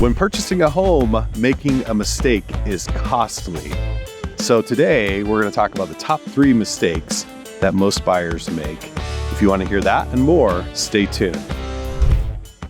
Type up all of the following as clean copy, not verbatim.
When purchasing a home, making a mistake is costly. So today, we're going to talk about the top 3 mistakes that most buyers make. If you want to hear that and more, stay tuned.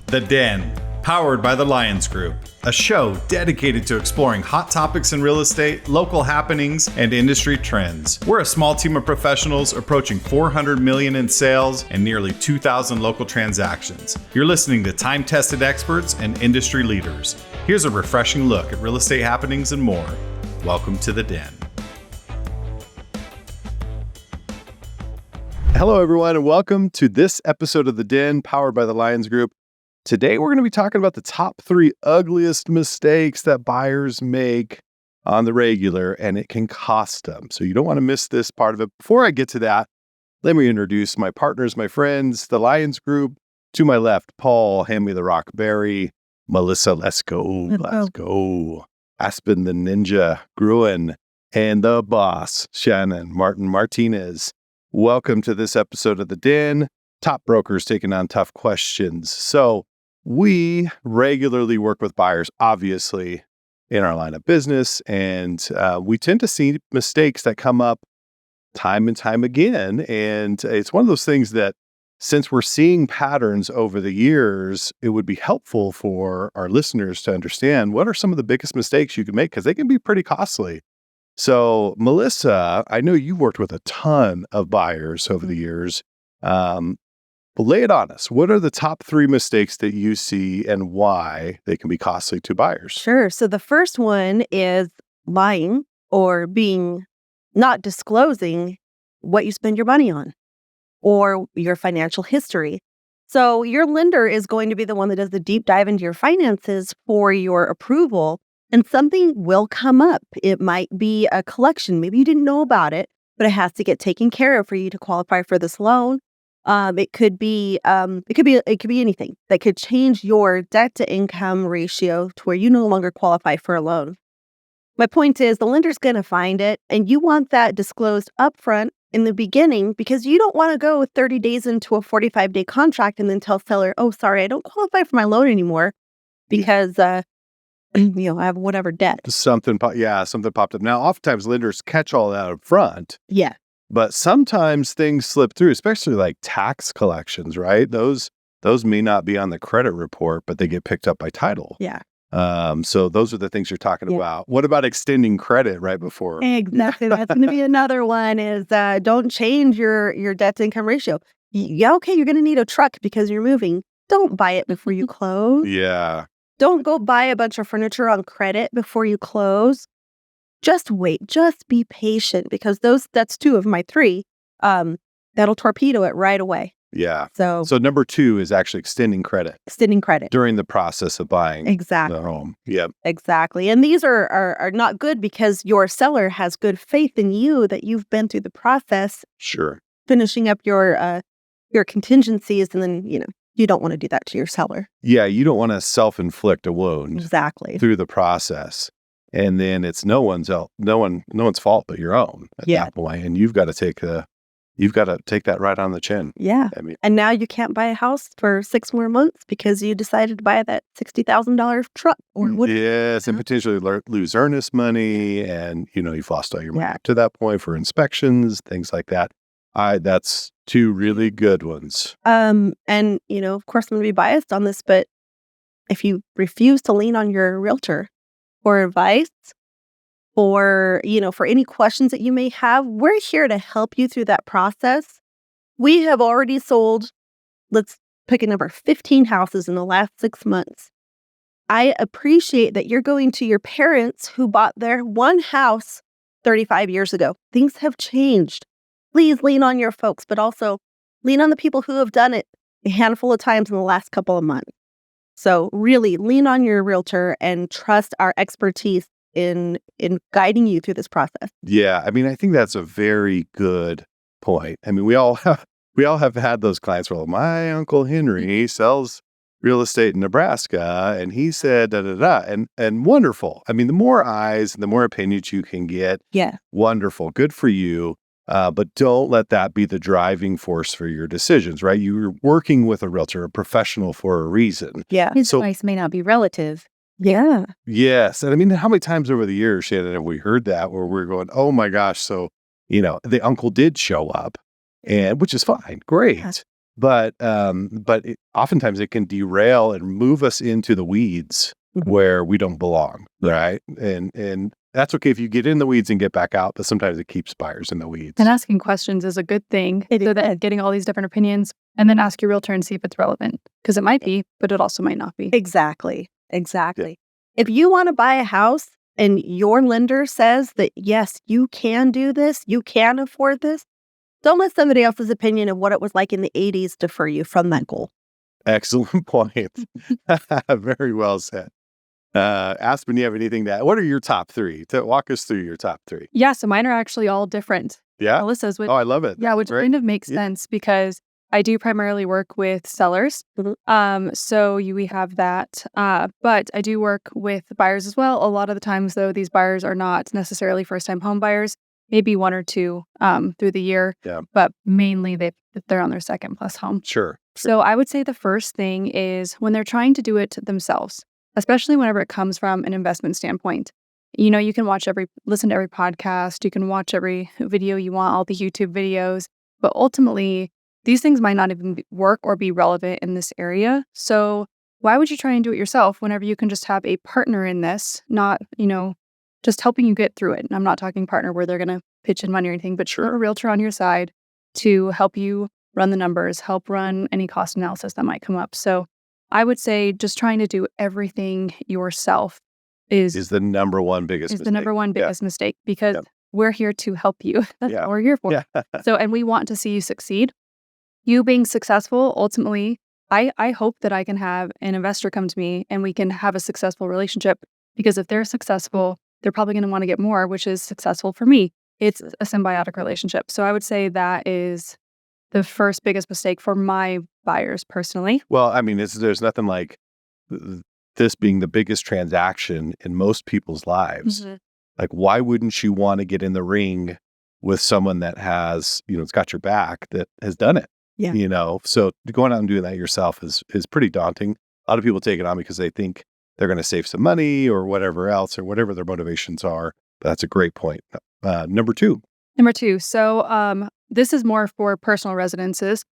The Den, powered by the Lyons Group, a show dedicated to exploring hot topics in real estate, local happenings, and industry trends. We're a small team of professionals approaching $400 million in sales and nearly 2,000 local transactions. You're listening to time-tested experts and industry leaders. Here's a refreshing look at real estate happenings and more. Welcome to The Den. Hello, everyone, and welcome to this episode of The Den, powered by the Lyons Group. Today, we're going to be talking about the top 3 ugliest mistakes that buyers make on the regular, and it can cost them. So you don't want to miss this part of it. Before I get to that, let me introduce my partners, my friends, the Lyons Group. To my left, Paul, hand me the rock berry, Melissa Glasgow, Aspen the Ninja, Gruen, and the boss, Shannon, Martin Martinez. Welcome to this episode of The Den, top brokers taking on tough questions. So we regularly work with buyers, obviously, in our line of business, and we tend to see mistakes that come up time and time again. And it's one of those things that, since we're seeing patterns over the years, it would be helpful for our listeners to understand what are some of the biggest mistakes you can make, because they can be pretty costly. So, Melissa, I know you've worked with a ton of buyers over the years. But lay it on us. What are the top 3 mistakes that you see and why they can be costly to buyers? Sure. So the first one is lying or not disclosing what you spend your money on or your financial history. So your lender is going to be the one that does the deep dive into your finances for your approval, and something will come up. It might be a collection. Maybe you didn't know about it, but it has to get taken care of for you to qualify for this loan. It could be anything that could change your debt to income ratio to where you no longer qualify for a loan. My point is, the lender's going to find it, and you want that disclosed upfront in the beginning, because you don't want to go 30 days into a 45-day contract and then tell seller, "Oh, sorry, I don't qualify for my loan anymore because I have whatever debt." Something popped up. Now, oftentimes lenders catch all that up front. Yeah. But sometimes things slip through, especially like tax collections, right? Those may not be on the credit report, but they get picked up by title. Yeah. So those are the things you're talking about. What about extending credit right before? Exactly. That's going to be another one is don't change your debt to income ratio. Yeah, okay, you're going to need a truck because you're moving. Don't buy it before you close. Yeah. Don't go buy a bunch of furniture on credit before you close. Just wait. Just be patient, because that's 2 of my 3. That'll torpedo it right away. Yeah. So number 2 is actually extending credit. During the process of buying the home. Yep. Exactly. And these are not good, because your seller has good faith in you that you've been through the process. Sure. Finishing up your contingencies, and then, you don't want to do that to your seller. Yeah, you don't want to self-inflict a wound. Exactly. Through the process. And then it's no one's fault but your own at that point. And you've got to take that right on the chin. Yeah. And now you can't buy a house for 6 more months because you decided to buy that $60,000 truck or whatever. Yes, and potentially lose earnest money, and you've lost all your money up to that point for inspections, things like that. That's 2 really good ones. And of course I'm going to be biased on this, but if you refuse to lean on your realtor for advice, for any questions that you may have, we're here to help you through that process. We have already sold, let's pick a number, 15 houses in the last 6 months. I appreciate that you're going to your parents who bought their one house 35 years ago. Things have changed. Please lean on your folks, but also lean on the people who have done it a handful of times in the last couple of months. So really lean on your realtor and trust our expertise in guiding you through this process. Yeah, I think that's a very good point. We all have had those clients. Well, my Uncle Henry sells real estate in Nebraska, and he said da da da, and wonderful. The more eyes and the more opinions you can get, wonderful, good for you. But don't let that be the driving force for your decisions, right? You're working with a realtor, a professional for a reason. Yeah. His advice may not be relative Yeah. Yes. And I mean, how many times over the years, Shannon, have we heard that where we're going, oh my gosh, so, the uncle did show up, and which is fine, great. Yeah. But oftentimes it can derail and move us into the weeds where we don't belong, right? And that's okay if you get in the weeds and get back out, but sometimes it keeps buyers in the weeds. And asking questions is a good thing. That getting all these different opinions, and then ask your realtor and see if it's relevant, because it might be, but it also might not be. Exactly. If you want to buy a house and your lender says that, yes, you can do this, you can afford this, don't let somebody else's opinion of what it was like in the 80s defer you from that goal. Excellent point. Very well said. Aspen, you have anything what are your top three? Walk us through your top three. Yeah, so mine are actually all different. Yeah? Melissa's, which, I love it. yeah, which Great. kind of makes sense because I do primarily work with sellers. So we have that. But I do work with buyers as well. A lot of the times, though, these buyers are not necessarily first-time home buyers, maybe one or two through the year. Yeah. But mainly they're on their second plus home. Sure. So I would say the first thing is when they're trying to do it themselves, especially whenever it comes from an investment standpoint. You can listen to every podcast, you can watch every video you want, all the YouTube videos, but ultimately, these things might not even work or be relevant in this area. So why would you try and do it yourself whenever you can just have a partner in this, not, just helping you get through it? And I'm not talking partner where they're going to pitch in money or anything, but a realtor on your side to help you run the numbers, help run any cost analysis that might come up. So I would say just trying to do everything yourself is the number one biggest mistake. The number one biggest mistake, because we're here to help you. That's what we're here for. Yeah. So, and we want to see you succeed. You being successful, ultimately, I hope that I can have an investor come to me and we can have a successful relationship, because if they're successful, they're probably going to want to get more, which is successful for me. It's a symbiotic relationship. So I would say that is the first biggest mistake for my buyers personally. Well, I mean, there's nothing like this being the biggest transaction in most people's lives. Like, why wouldn't you want to get in the ring with someone that has, it's got your back, that has done it? Yeah. So going out and doing that yourself is pretty daunting. A lot of people take it on because they think they're going to save some money or whatever else, or whatever their motivations are. But that's a great point. Number two. So this is more for personal residences.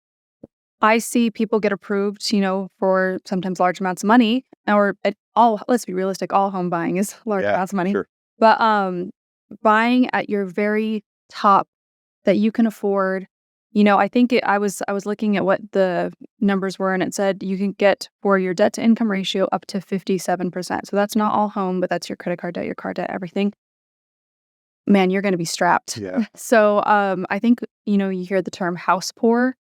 I see people get approved, for sometimes large amounts of money, let's be realistic, all home buying is large amounts of money. Sure. But buying at your very top that you can afford, I think I was looking at what the numbers were, and it said you can get for your debt to income ratio up to 57%. So that's not all home, but that's your credit card debt, your car debt, everything. Man, you're going to be strapped. Yeah. So I think, you hear the term house poor.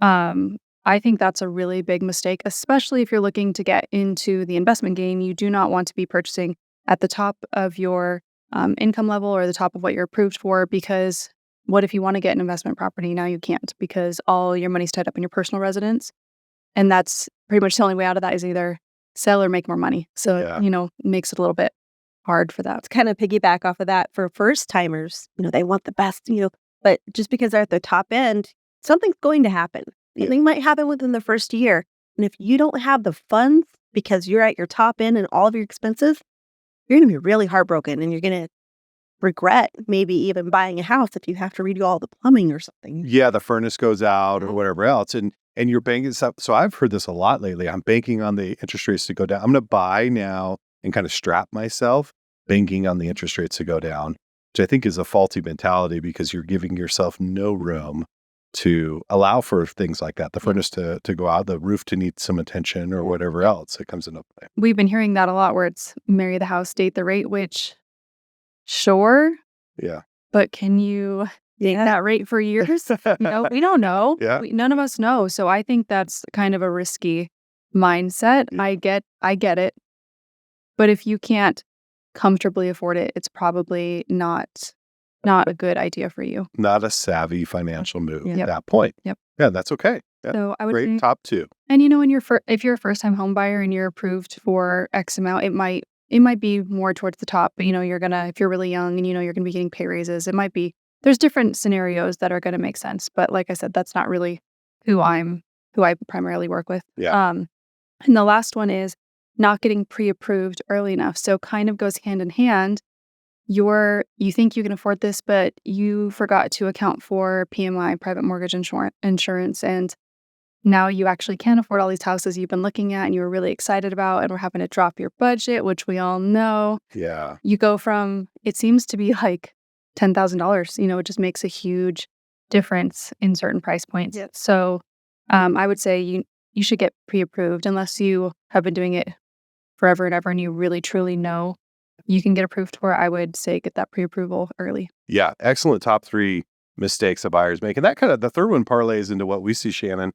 I think that's a really big mistake, especially if you're looking to get into the investment game. You do not want to be purchasing at the top of your income level or the top of what you're approved for, because what if you want to get an investment property? Now you can't, because all your money's tied up in your personal residence. And that's pretty much the only way out of that is either sell or make more money. So, it makes it a little bit hard for that. To kind of piggyback off of that, for first timers, they want the best, but just because they're at the top end, something's going to happen. Something might happen within the first year. And if you don't have the funds because you're at your top end and all of your expenses, you're going to be really heartbroken, and you're going to regret maybe even buying a house if you have to redo all the plumbing or something. Yeah, the furnace goes out or whatever else. And you're banking stuff. So I've heard this a lot lately. I'm banking on the interest rates to go down. I'm going to buy now and kind of strap myself, banking on the interest rates to go down, which I think is a faulty mentality, because you're giving yourself no room to allow for things like that. The furnace to go out, the roof to need some attention, or whatever else that comes into play. We've been hearing that a lot, where it's marry the house, date the rate, which sure. Yeah. But can you date that rate for years? We don't know. Yeah. None of us know. So I think that's kind of a risky mindset. Yeah. I get it. But if you can't comfortably afford it, it's probably not a good idea for you. Not a savvy financial move Yep. at that point. Yep. Yeah, that's okay. Yeah. So I would Great. say, Top two. and if you're a first-time home buyer and you're approved for X amount, it might be more towards the top. But if you're really young and you're gonna be getting pay raises, it might be. There's different scenarios that are gonna make sense. But like I said, that's not really who I primarily work with. Yeah. And the last one is not getting pre-approved early enough. So kind of goes hand in hand. You think you can afford this, but you forgot to account for PMI, private mortgage insurance, and now you actually can afford all these houses you've been looking at and you were really excited about, and we're having to drop your budget, which we all know. Yeah. You go from, it seems to be like $10,000, it just makes a huge difference in certain price points. Yep. So I would say you should get pre-approved unless you have been doing it forever and ever and you really truly know you can get approved for it. I would say get that pre-approval early. Yeah. Excellent top 3 mistakes that buyers make. And that the third one parlays into what we see, Shannon,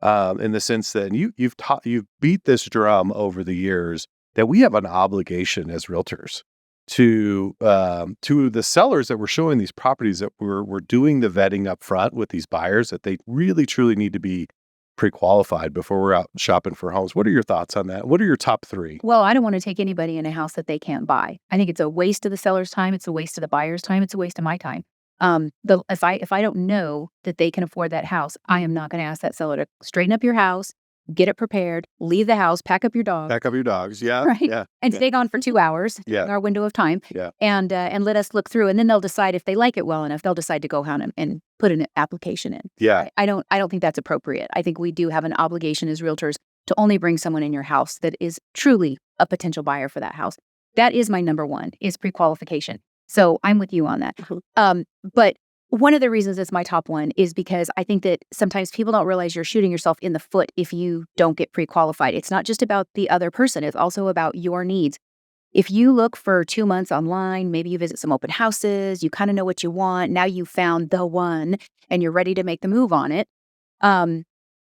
in the sense that you've beat this drum over the years that we have an obligation as realtors to the sellers that we're showing these properties, that we're doing the vetting up front with these buyers, that they really truly need to be pre-qualified before we're out shopping for homes. What are your thoughts on that? What are your top 3? Well, I don't want to take anybody in a house that they can't buy. I think it's a waste of the seller's time. It's a waste of the buyer's time. It's a waste of my time. If I don't know that they can afford that house, I am not going to ask that seller to straighten up your house, get it prepared, leave the house, pack up your dog. Pack up your dogs. Yeah. Right. Yeah. And stay gone for 2 hours Yeah. in our window of time. Yeah. And let us look through. And then they'll decide if they like it well enough, they'll decide to go out and put an application in. Yeah. I don't think that's appropriate. I think we do have an obligation as realtors to only bring someone in your house that is truly a potential buyer for that house. That is my number one, is pre-qualification. So I'm with you on that. But one of the reasons it's my top one is because I think that sometimes people don't realize you're shooting yourself in the foot if you don't get pre-qualified. It's not just about the other person. It's also about your needs. If you look for 2 months online, maybe you visit some open houses, you kind of know what you want. Now you found the one and you're ready to make the move on it. And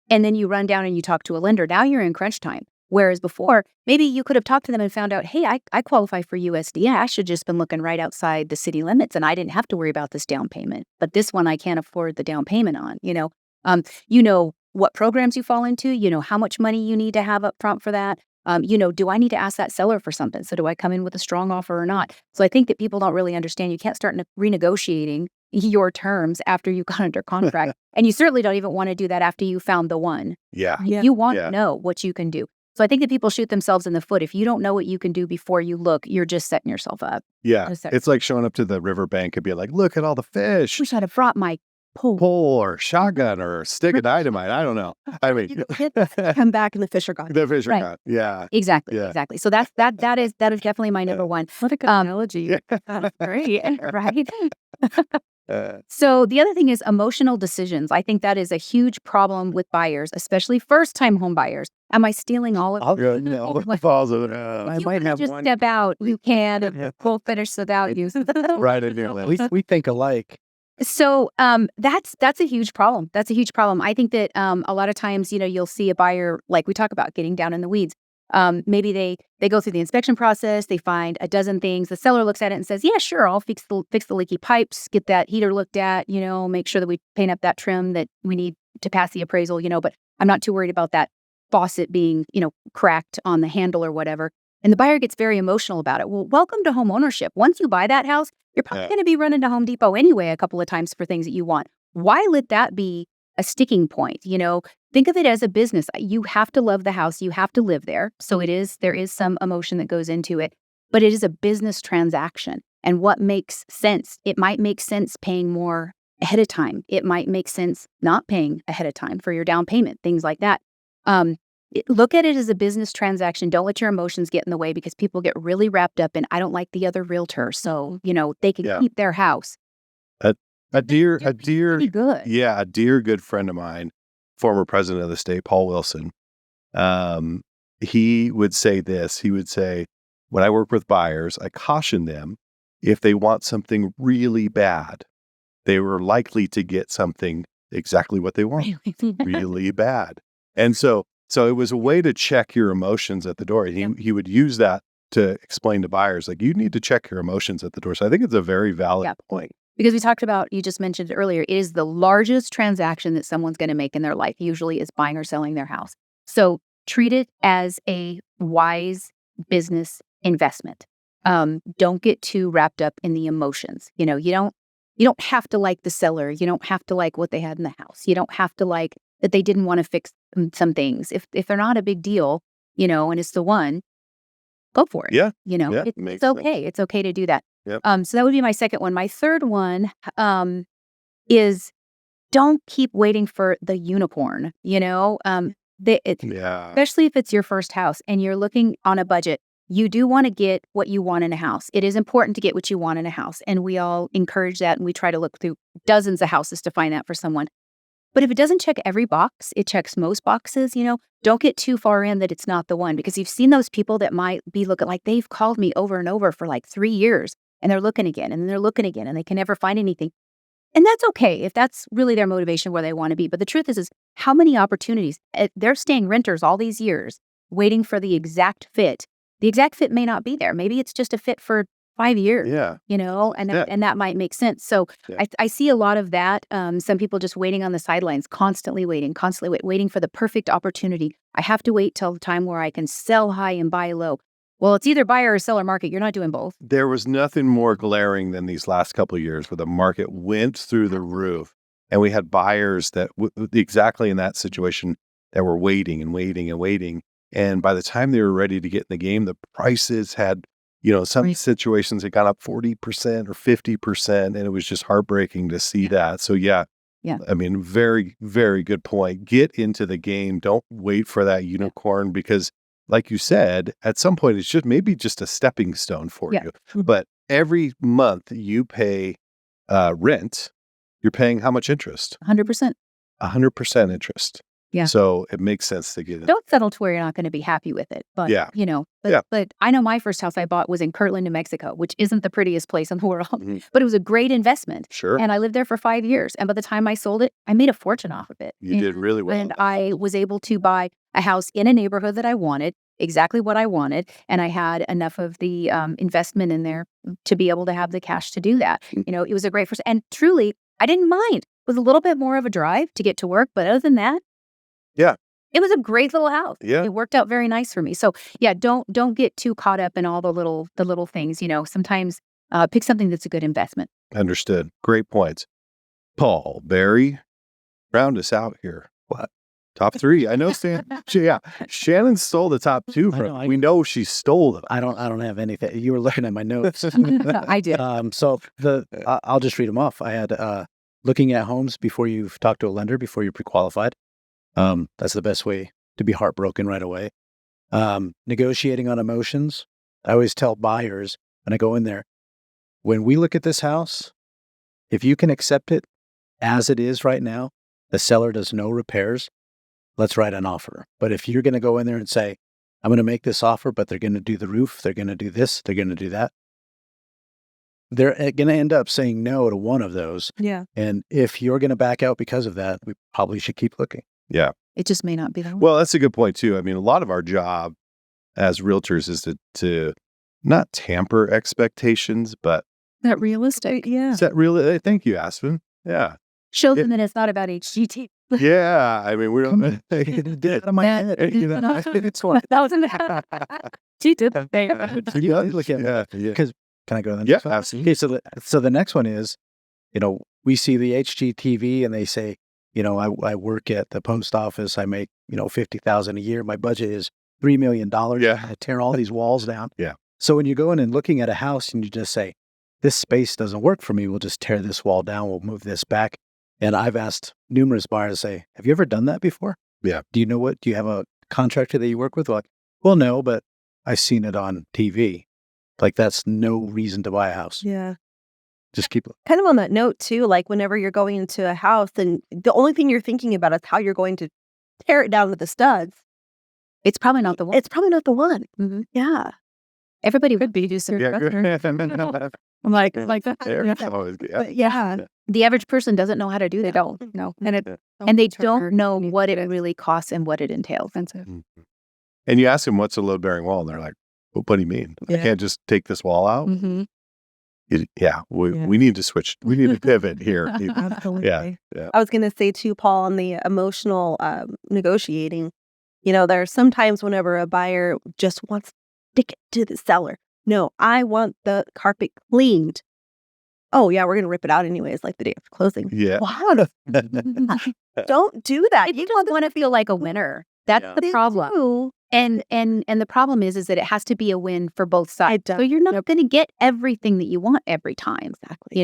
then you run down and you talk to a lender. Now you're in crunch time. Whereas before, maybe you could have talked to them and found out, hey, I qualify for USDA. I should just been looking right outside the city limits and I didn't have to worry about this down payment. But this one I can't afford the down payment on, You know what programs you fall into, you know how much money you need to have up front for that. Do I need to ask that seller for something? So do I come in with a strong offer or not? So I think that people don't really understand you can't start renegotiating your terms after you got under contract. And you certainly don't even want to do that after you found the one. Yeah. You want to know what you can do. So I think that people shoot themselves in the foot. If you don't know what you can do before you look, you're just setting yourself up. Yeah. It's like showing up to the riverbank and be like, look at all the fish. Wish I'd have brought my pole or shotgun or stick of dynamite. I don't know. I mean, Come back and the fish are gone. the fish are Right. gone. Yeah. Exactly. Yeah. Exactly. So that is definitely my number one. What a good analogy. That's great. Right. So the other thing is emotional decisions. I think that is a huge problem with buyers, especially first-time home buyers. Am I stealing all of it? Falls over. I might have just step out. You can. And we'll finish without you. Right in your list. We think alike. So that's a huge problem. That's a huge problem. I think that a lot of times, you'll see a buyer, like we talk about, getting down in the weeds. Maybe they go through the inspection process, they find a dozen things. The seller looks at it and says, yeah, sure, I'll fix the leaky pipes, get that heater looked at, make sure that we paint up that trim that we need to pass the appraisal, but I'm not too worried about that faucet being, cracked on the handle or whatever. And the buyer gets very emotional about it. Well, welcome to home ownership. Once you buy that house, you're probably going to be running to Home Depot anyway a couple of times for things that you want. Why let that be a sticking point? Think of it as a business. You have to love the house. You have to live there. So there is some emotion that goes into it, but it is a business transaction. And what makes sense? It might make sense paying more ahead of time. It might make sense not paying ahead of time for your down payment, things like that. Look at it as a business transaction. Don't let your emotions get in the way, because people get really wrapped up in, I don't like the other realtor, so, they can keep their house. A dear Pretty good. Yeah, a dear good friend of mine, former president of the state, Paul Wilson, he would say this. He would say, when I work with buyers, I caution them, if they want something really bad, they were likely to get something exactly what they want, really bad. And so it was a way to check your emotions at the door. He would use that to explain to buyers, like, you need to check your emotions at the door. So I think it's a very valid point. Because we talked about, you just mentioned it earlier, it is the largest transaction that someone's going to make in their life, usually is buying or selling their house. So treat it as a wise business investment. Don't get too wrapped up in the emotions. You don't have to like the seller. You don't have to like what they had in the house. You don't have to like that they didn't want to fix some things. If they're not a big deal, and it's the one, go for it. Yeah. You know, Yeah, it's makes sense. okay. It's okay to do that. Yep. So that would be my second one. My third one is don't keep waiting for the unicorn, you know, Yeah. especially if it's your first house and you're looking on a budget. You do want to get what you want in a house. It is important to get what you want in a house. And we all encourage that. And we try to look through dozens of houses to find that for someone. But if it doesn't check every box, it checks most boxes, you know, don't get too far in that it's not the one, because you've seen those people that might be looking like they've called me over and over for like 3 years and they're looking again and they're looking again and they can never find anything. And that's okay if that's really their motivation where they want to be. But the truth is how many opportunities they're staying renters all these years waiting for the exact fit. The exact fit may not be there. Maybe it's just a fit for 5 years, Yeah. you know, and that might make sense. So Yeah. I see a lot of that. Some people just waiting on the sidelines, constantly waiting for the perfect opportunity. I have to wait till the time where I can sell high and buy low. Well, it's either buyer or seller market. You're not doing both. There was nothing more glaring than these last couple of years where the market went through the roof, and we had buyers that exactly in that situation that were waiting and waiting and waiting. And by the time they were ready to get in the game, the prices had, you know, some Right. situations had gone up 40% or 50%, and it was just heartbreaking to see that. So yeah. I mean, very, very good point. Get into the game. Don't wait for that unicorn, because like you said, at some point, it's just maybe just a stepping stone for you. But every month you pay rent, you're paying how much interest? 100%. 100% interest. Yeah. So it makes sense to get it. Don't settle to where you're not going to be happy with it. But, you know, but I know my first house I bought was in Kirtland, New Mexico, which isn't the prettiest place in the world, but it was a great investment. Sure. And I lived there for 5 years. And by the time I sold it, I made a fortune off of it. You did really well. And I was able to buy a house in a neighborhood that I wanted, exactly what I wanted. And I had enough of the investment in there to be able to have the cash to do that. You know, it was a great first. And truly, I didn't mind. It was a little bit more of a drive to get to work. But other than that, it was a great little house. Yeah. It worked out very nice for me. So don't get too caught up in all the little things. You know, sometimes pick something that's a good investment. Understood. Great points. Paul, Barry, round us out here. What? Top 3. I know Shannon stole the top 2 from. We know she stole them. I don't have anything. You were looking at my notes. I did. So I'll just read them off. I had looking at homes before you've talked to a lender, before you're pre-qualified. That's the best way to be heartbroken right away. Negotiating on emotions. I always tell buyers when I go in there, when we look at this house, if you can accept it as it is right now, the seller does no repairs, let's write an offer. But if you're going to go in there and say, I'm going to make this offer, but they're going to do the roof, they're going to do this, they're going to do that, they're going to end up saying no to one of those. Yeah. And if you're going to back out because of that, we probably should keep looking. Yeah. It just may not be the one. Well, that's a good point too. I mean, a lot of our job as realtors is to not tamper expectations, but That realistic. Yeah. set real. Thank you, Aspen. Yeah. Show them that it's not about HGT. Yeah. I mean, we don't. Get out of my head. It's one. That wasn't She did that thing. Yeah, look at Yeah. because can I go to the Yeah. next one? Absolutely. Okay, so the next one is, you know, we see the HGTV and they say, you know, I work at the post office. I make, you know, $50,000 a year. My budget is $3 million. Yeah. I tear all these walls down. Yeah. So when you go in and looking at a house and you just say, this space doesn't work for me, we'll just tear this wall down. We'll move this back. And I've asked numerous buyers, say, have you ever done that before? Yeah. Do you have a contractor that you work with? Like, well, no, but I've seen it on TV. Like, that's no reason to buy a house. Yeah. Just keep Kind of on that note too, like whenever you're going into a house and the only thing you're thinking about is how you're going to tear it down with the studs, It's probably not the one. it's probably not the one. Mhm. Yeah. Everybody would be just Yeah. I'm like that. Yeah. Always good. But yeah. the average person doesn't know how to do They that. don't. No. And they don't know what it really costs and what it entails. Expensive. And you ask them what's a load bearing wall, and they're like, well, what do you mean? I Yeah. can't just take this wall out? Mm-hmm. Yeah. We need to switch. We need to pivot here. Absolutely. Yeah. I was going to say too, Paul, on the emotional negotiating, you know, there are sometimes whenever a buyer just wants to stick it to the seller. No, I want the carpet cleaned. Oh, yeah, we're going to rip it out anyways, like the day after closing. Yeah. Wow. Don't do that. You don't want to feel like a winner. That's the They problem. do. And the problem is that it has to be a win for both sides. So you're not going to get everything that you want every time. Exactly.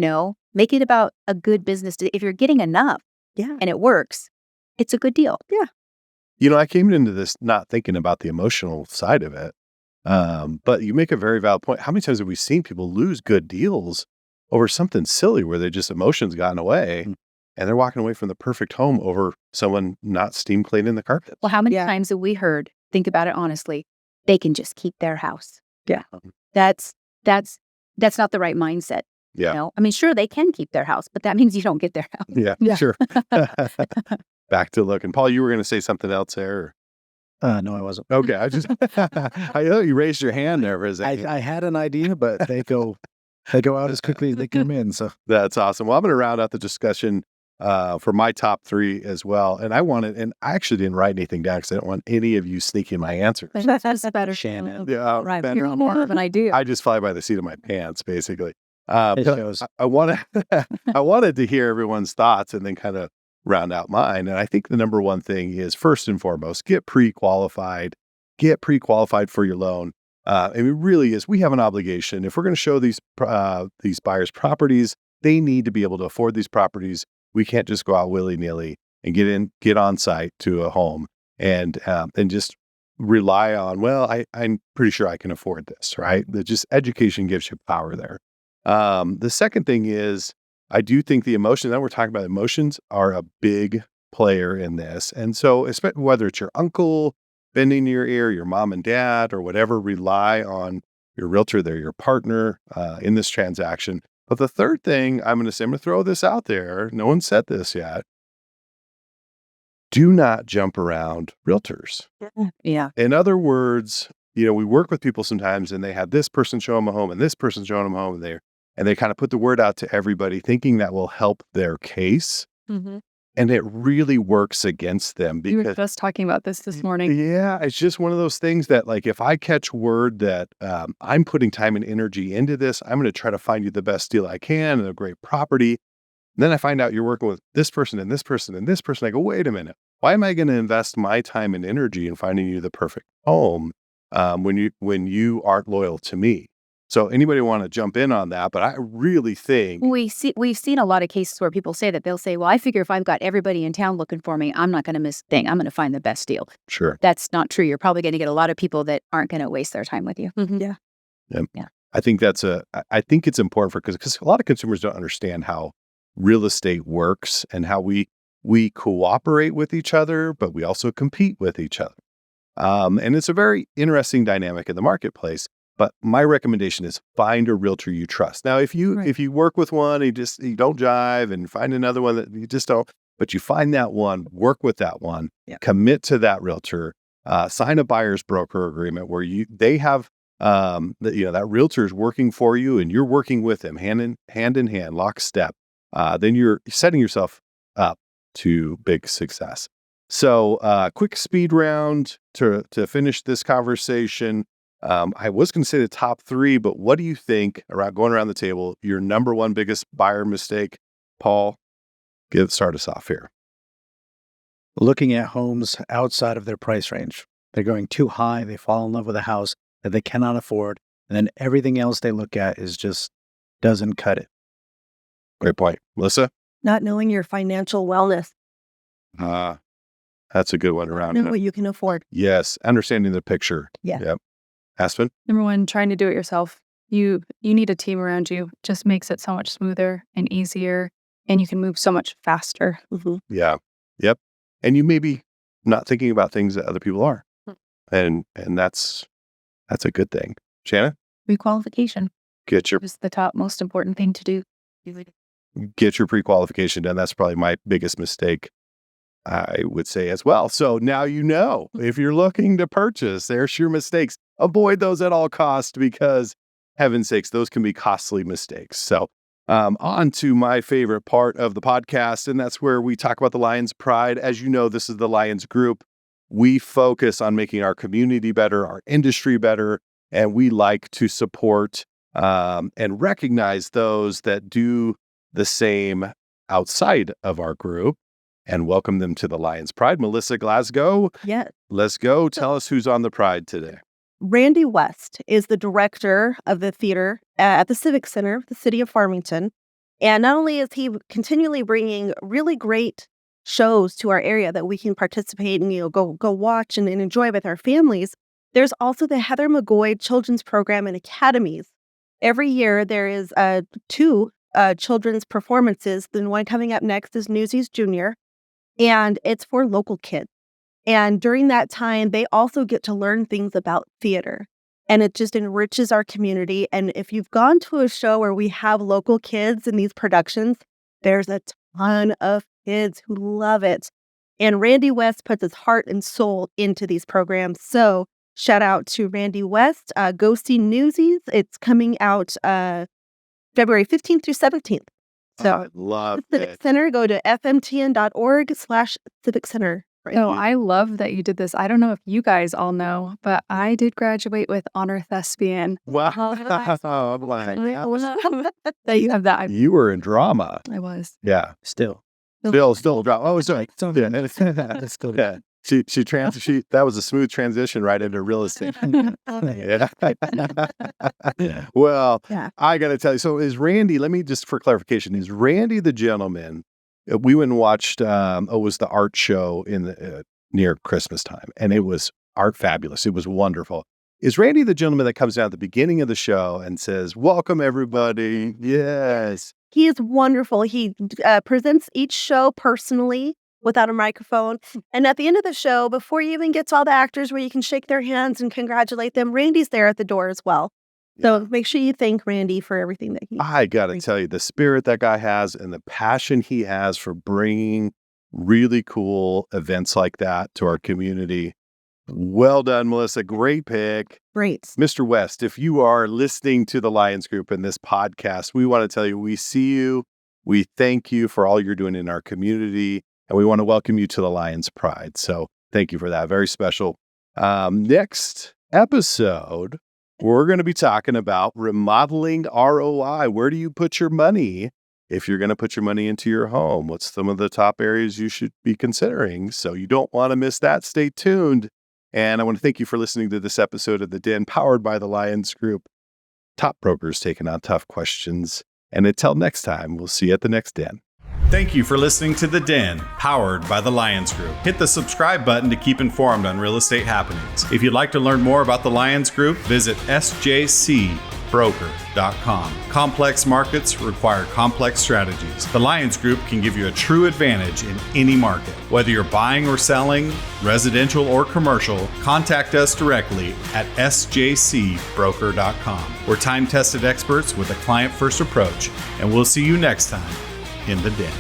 Make it about a good business. If you're getting enough and it works, it's a good deal. Yeah. I came into this not thinking about the emotional side of it. But you make a very valid point. How many times have we seen people lose good deals over something silly where they just emotions gotten away and they're walking away from the perfect home over someone not steam cleaning the carpet? Well, how many times have we heard, think about it honestly, they can just keep their house? Yeah. That's not the right mindset. Yeah. I mean, sure, they can keep their house, but that means you don't get their house. Yeah. Sure. Back to looking. Paul, you were going to say something else there? No, I wasn't. Okay. I thought you raised your hand there for a second. I had an idea, but they go out as quickly as they come in. So That's awesome. Well, I'm going to round out the discussion for my top 3 as well. And I actually didn't write anything down because I don't want any of you sneaking my answers. That's just better. Shannon. Yeah, Right. better. You're more of an idea. I just fly by the seat of my pants, basically. It shows. I wanted to hear everyone's thoughts and then kind of round out mine. And I think the number one thing is, first and foremost, get pre-qualified for your loan. And it really is, we have an obligation. If we're going to show these buyers properties, they need to be able to afford these properties. We can't just go out willy-nilly and get on site to a home and just rely on, I'm pretty sure I can afford this, right? Just education gives you power there. The second thing is, I do think the emotions, and we're talking about emotions, are a big player in this. And so, especially whether it's your uncle bending your ear, your mom and dad, or whatever, rely on your realtor, they're your partner in this transaction. But the third thing I'm going to throw this out there. No one said this yet. Do not jump around realtors. Yeah. In other words, we work with people sometimes and they have this person show them a home and this person showing them a home and they kind of put the word out to everybody thinking that will help their case. Mm-hmm. And it really works against them You were because just talking about this morning. yeah, it's just one of those things that, like, if I catch word that I'm putting time and energy into this, I'm going to try to find you the best deal I can and a great property. And then I find out you're working with this person and this person and this person. I go, wait a minute. Why am I going to invest my time and energy in finding you the perfect home when you aren't loyal to me? So anybody want to jump in on that? But I really think We've seen a lot of cases where people say that they'll say, well, I figure if I've got everybody in town looking for me, I'm not going to miss a thing. I'm going to find the best deal. sure. That's not true. You're probably going to get a lot of people that aren't going to waste their time with you. Mm-hmm. Yeah. I think I think it's important because a lot of consumers don't understand how real estate works and how we cooperate with each other, but we also compete with each other. And it's a very interesting dynamic in the marketplace. But my recommendation is find a realtor you trust. Now, if you work with one, you don't jive, and find another one that you just don't, but you find that one, work with that one, commit to that realtor, sign a buyer's broker agreement where they have that realtor is working for you and you're working with them hand in hand, lockstep. Then you're setting yourself up to big success. So, quick speed round to finish this conversation. I was going to say the top 3, but what do you think going around the table, your number one biggest buyer mistake? Paul, start us off here. looking at homes outside of their price range. They're going too high. They fall in love with a house that they cannot afford. And then everything else they look at is just doesn't cut it. Great point. Melissa? Not knowing your financial wellness. That's a good one around. Know what you can afford. Yes. Understanding the picture. Yeah. Yep. Aspen? Number one, trying to do it yourself. You need a team around you. Just makes it so much smoother and easier, and you can move so much faster. Mm-hmm. Yeah. Yep. And you may be not thinking about things that other people are. And that's a good thing. Shannon? Requalification Get your is the top most important thing to do. pre-qualification done. That's probably my biggest mistake, I would say as well. So now you know, if you're looking to purchase, there's your mistakes. Avoid those at all costs because, heaven's sakes, those can be costly mistakes. So on to my favorite part of the podcast, and that's where we talk about the Lyons Pride. As you know, this is the Lyons Group. We focus on making our community better, our industry better, and we like to support and recognize those that do the same outside of our group and welcome them to the Lyons Pride. Melissa Glasgow, Yes. Let's go. Tell us who's on the Pride today. Randy West is the director of the theater at the Civic Center, the city of Farmington. And not only is he continually bringing really great shows to our area that we can participate and go watch and enjoy with our families, there's also the Heather McGoy Children's Program and Academies. Every year there is 2 children's performances. The one coming up next is Newsies Junior, and it's for local kids. And during that time, they also get to learn things about theater, and it just enriches our community. And if you've gone to a show where we have local kids in these productions, there's a ton of kids who love it. And Randy West puts his heart and soul into these programs. So shout out to Randy West. Go see Newsies. It's coming out February 15th through 17th. So I love Civic it. Center, go to fmtn.org/Civic Center. So I love that you did this. I don't know if you guys all know, but I did graduate with honor thespian. Wow. That you have that. You were in drama. I was. Yeah. Still. Still drama. Oh, sorry. Yeah. That was a smooth transition right into real estate. Yeah. Well, Yeah. I got to tell you. So is Randy, let me just for clarification, is Randy the gentleman? We went and watched, it was the art show in the near Christmas time, and it was art fabulous. It was wonderful. Is Randy the gentleman that comes down at the beginning of the show and says, "Welcome, everybody"? Yes. He is wonderful. He presents each show personally without a microphone. And at the end of the show, before you even get to all the actors where you can shake their hands and congratulate them, Randy's there at the door as well. So make sure you thank Randy for everything that he I got to tell you, the spirit that guy has and the passion he has for bringing really cool events like that to our community. Well done, Melissa. Great pick. Great. Mr. West, if you are listening to the Lyons Group in this podcast, we want to tell you we see you. We thank you for all you're doing in our community, and we want to welcome you to the Lyons Pride. So thank you for that. Very special. Next episode, we're going to be talking about remodeling ROI. Where do you put your money if you're going to put your money into your home? What's some of the top areas you should be considering? So you don't want to miss that. Stay tuned. And I want to thank you for listening to this episode of The Den, powered by the Lyons Group. Top brokers taking on tough questions. And until next time, we'll see you at the next Den. Thank you for listening to The Den, powered by the Lyons Group. Hit the subscribe button to keep informed on real estate happenings. If you'd like to learn more about the Lyons Group, visit sjcbroker.com. Complex markets require complex strategies. The Lyons Group can give you a true advantage in any market. Whether you're buying or selling, residential or commercial, contact us directly at sjcbroker.com. We're time-tested experts with a client-first approach, and we'll see you next time in The Den.